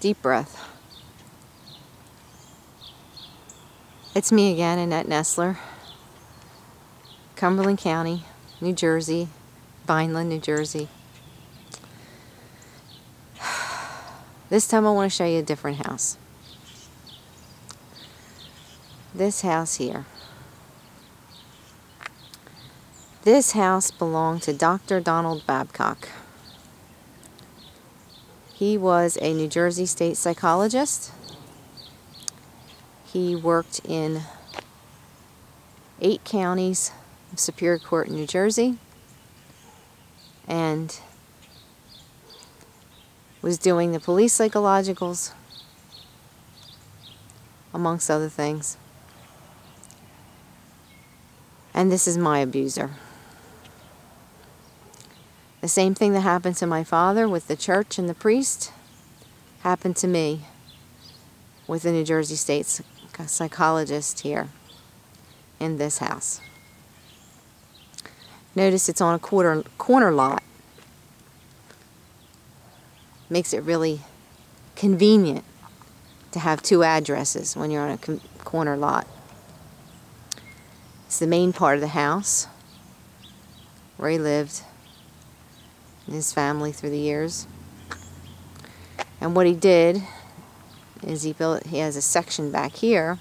Deep breath. It's me again, Annette Nestler, Cumberland County, New Jersey, Vineland, New Jersey. This time I want to show you a different house. This house here. This house belonged to Dr. Donald Babcock. He was a New Jersey state psychologist. He worked in 8 counties of Superior Court in New Jersey and was doing the police psychologicals, amongst other things. And this is my abuser. The same thing that happened to my father with the church and the priest happened to me with the New Jersey State psychologist here in this house. Notice it's on a corner lot. Makes it really convenient to have 2 addresses when you're on a corner lot. It's the main part of the house where he lived and his family through the years. And what he did is he has a section back here.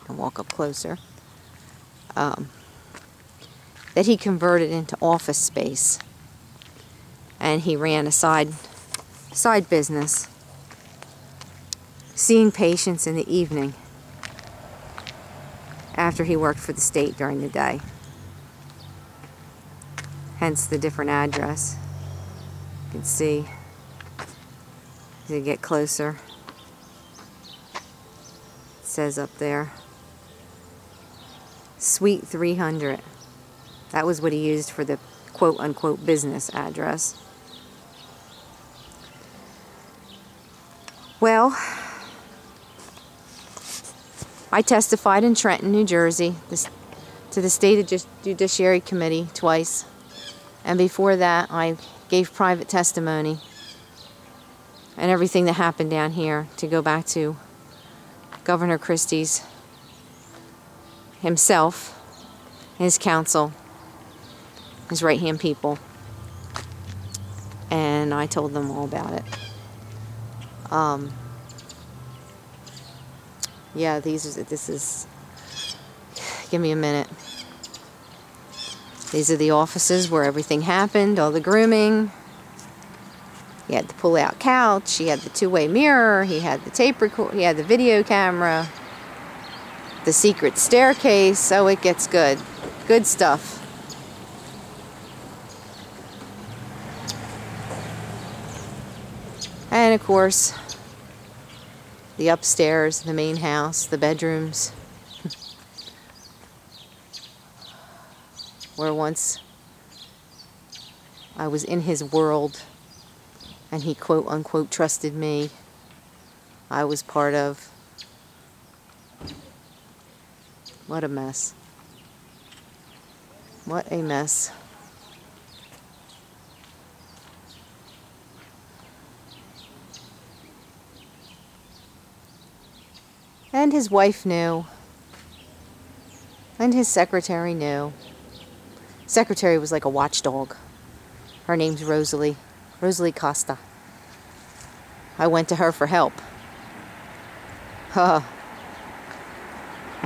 I'll walk up closer. That he converted into office space. And he ran a side business, seeing patients in the evening after he worked for the state during the day. Hence the different address. You can see as you get closer. It says up there, Suite 300. That was what he used for the quote-unquote business address. Well, I testified in Trenton, New Jersey, to the State Judiciary Committee twice. And before that, I gave private testimony and everything that happened down here to go back to Governor Christie's himself, his counsel, his right-hand people. And I told them all about it. Yeah, this is, give me a minute. These are the offices where everything happened, all the grooming. He had the pull-out couch, he had the 2-way mirror, he had the tape recorder, he had the video camera, the secret staircase. Oh, it gets good. Good stuff. And of course, the upstairs, the main house, the bedrooms, where once I was in his world and he quote-unquote trusted me. I was part of. What a mess. What a mess. And his wife knew. And his secretary knew. Secretary was like a watchdog. Her name's Rosalie. Rosalie Costa. I went to her for help. When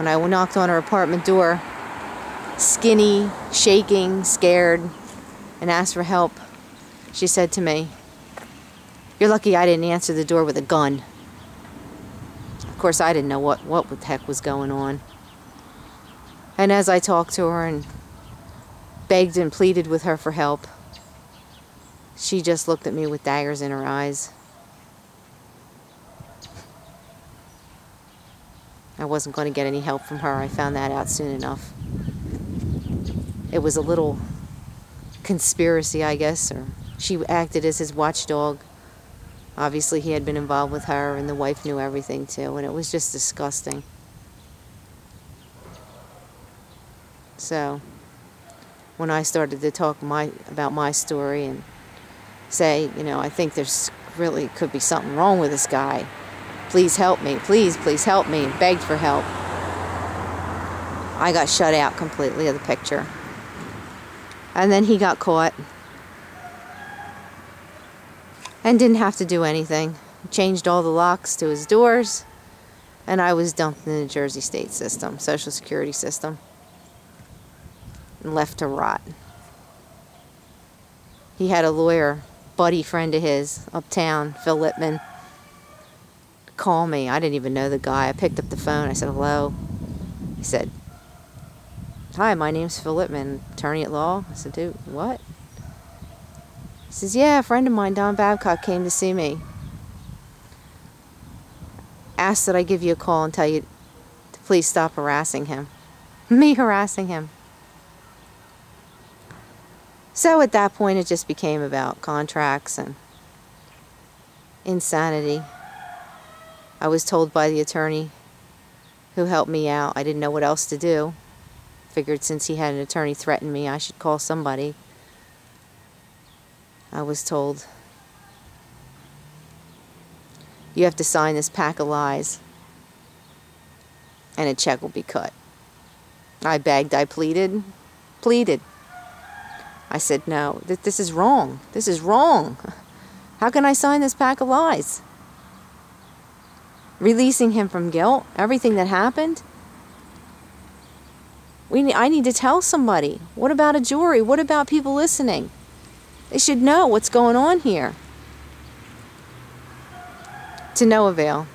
I knocked on her apartment door, skinny, shaking, scared, and asked for help, she said to me, "You're lucky I didn't answer the door with a gun." Of course, I didn't know what the heck was going on. And as I talked to her and begged and pleaded with her for help, she just looked at me with daggers in her eyes. I wasn't going to get any help from her. I found that out soon enough. It was a little conspiracy, I guess, or she acted as his watchdog. Obviously, he had been involved with her, and the wife knew everything, too, and it was just disgusting. So, when I started to talk about my story and say, you know, I think there's really could be something wrong with this guy. Please help me. Please, please help me. Begged for help. I got shut out completely of the picture. And then he got caught. And didn't have to do anything. Changed all the locks to his doors. And I was dumped in the Jersey state system, Social Security system. And left to rot. He had a lawyer, buddy friend of his, uptown, Phil Lippman, call me. I didn't even know the guy. I picked up the phone. I said, hello. He said, hi, my name's Phil Lippman, attorney at law. I said, dude, what? He says, yeah, a friend of mine, Don Babcock, came to see me. Asked that I give you a call and tell you to please stop harassing him. Me harassing him. So at that point, it just became about contracts and insanity. I was told by the attorney who helped me out, I didn't know what else to do. Figured since he had an attorney threaten me, I should call somebody. I was told, you have to sign this pack of lies and a check will be cut. I begged, I pleaded. I said, no, this is wrong. This is wrong. How can I sign this pack of lies? Releasing him from guilt, everything that happened. I need to tell somebody. What about a jury? What about people listening? They should know what's going on here. To no avail.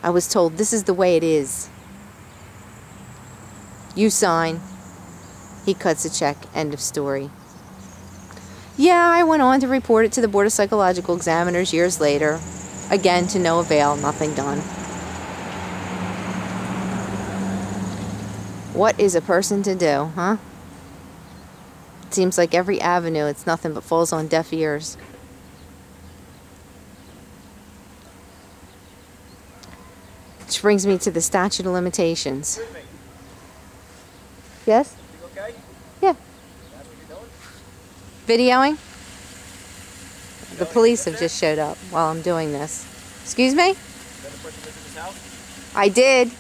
I was told this is the way it is. You sign. He cuts a check. End of story. Yeah, I went on to report it to the Board of Psychological Examiners years later. Again, to no avail, nothing done. What is a person to do, huh? It seems like every avenue, it's nothing but falls on deaf ears. Which brings me to the statute of limitations. Yes? Okay? Yeah. That's what you're doing? Videoing? The police have just showed up while I'm doing this. Excuse me? Is that the person lives in this house? I did.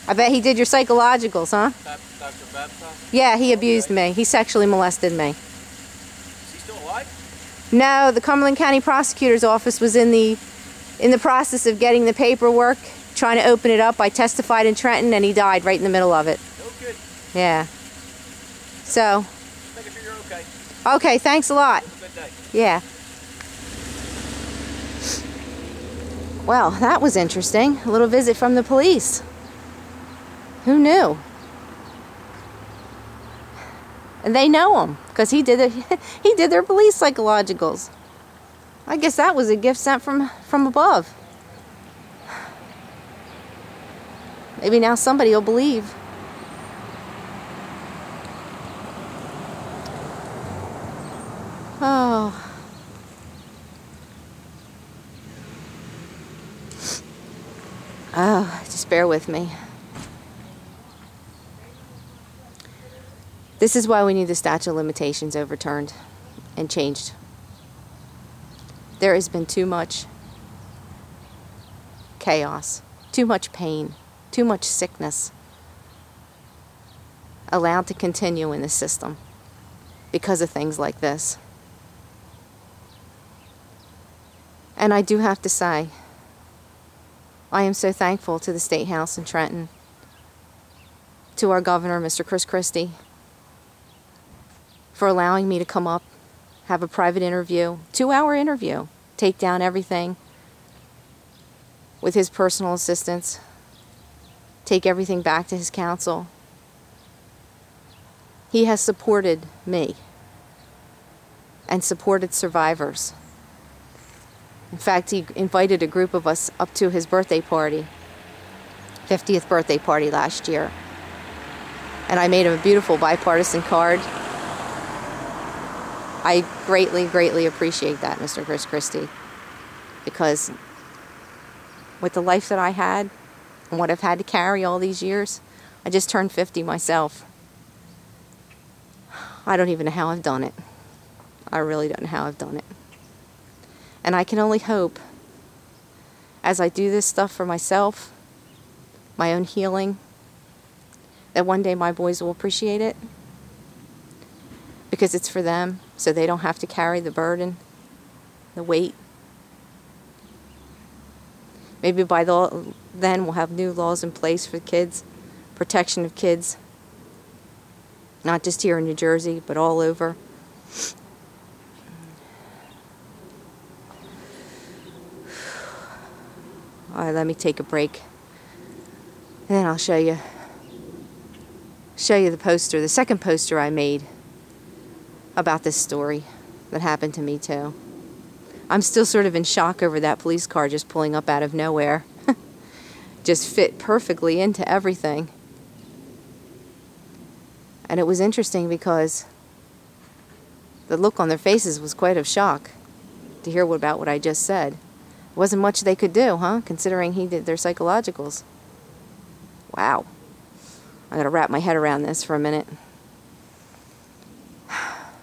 I bet he did your psychologicals, huh? Dr. Babcock? Yeah, he abused me. He sexually molested me. Is he still alive? No, the Cumberland County Prosecutor's Office was in the process of getting the paperwork, trying to open it up. I testified in Trenton and he died right in the middle of it. No good. Yeah. So. Making sure you're okay. Okay, thanks a lot. Have a good day. Yeah. Well, that was interesting. A little visit from the police. Who knew? And they know him because he did their police psychologicals. I guess that was a gift sent from above. Maybe now somebody will believe. Oh. Oh, just bear with me. This is why we need the statute of limitations overturned and changed. There has been too much chaos, too much pain, too much sickness allowed to continue in the system because of things like this. And I do have to say, I am so thankful to the State House in Trenton, to our governor, Mr. Chris Christie, for allowing me to come up, have a private interview, 2-hour interview, take down everything with his personal assistance, take everything back to his counsel. He has supported me and supported survivors. In fact, he invited a group of us up to his birthday party, 50th birthday party last year. And I made him a beautiful bipartisan card. I greatly, greatly appreciate that, Mr. Chris Christie, because with the life that I had and what I've had to carry all these years, I just turned 50 myself. I don't even know how I've done it. I really don't know how I've done it. And I can only hope, as I do this stuff for myself, my own healing, that one day my boys will appreciate it. Because it's for them, so they don't have to carry the burden, the weight. Maybe by then we'll have new laws in place for kids, protection of kids. Not just here in New Jersey, but all over. All right, let me take a break. And then I'll show you the poster, the second poster I made about this story that happened to me too. I'm still sort of in shock over that police car just pulling up out of nowhere. Just fit perfectly into everything. And it was interesting because the look on their faces was quite of shock to hear about what I just said. Wasn't much they could do, huh? Considering he did their psychologicals. Wow. I gotta wrap my head around this for a minute.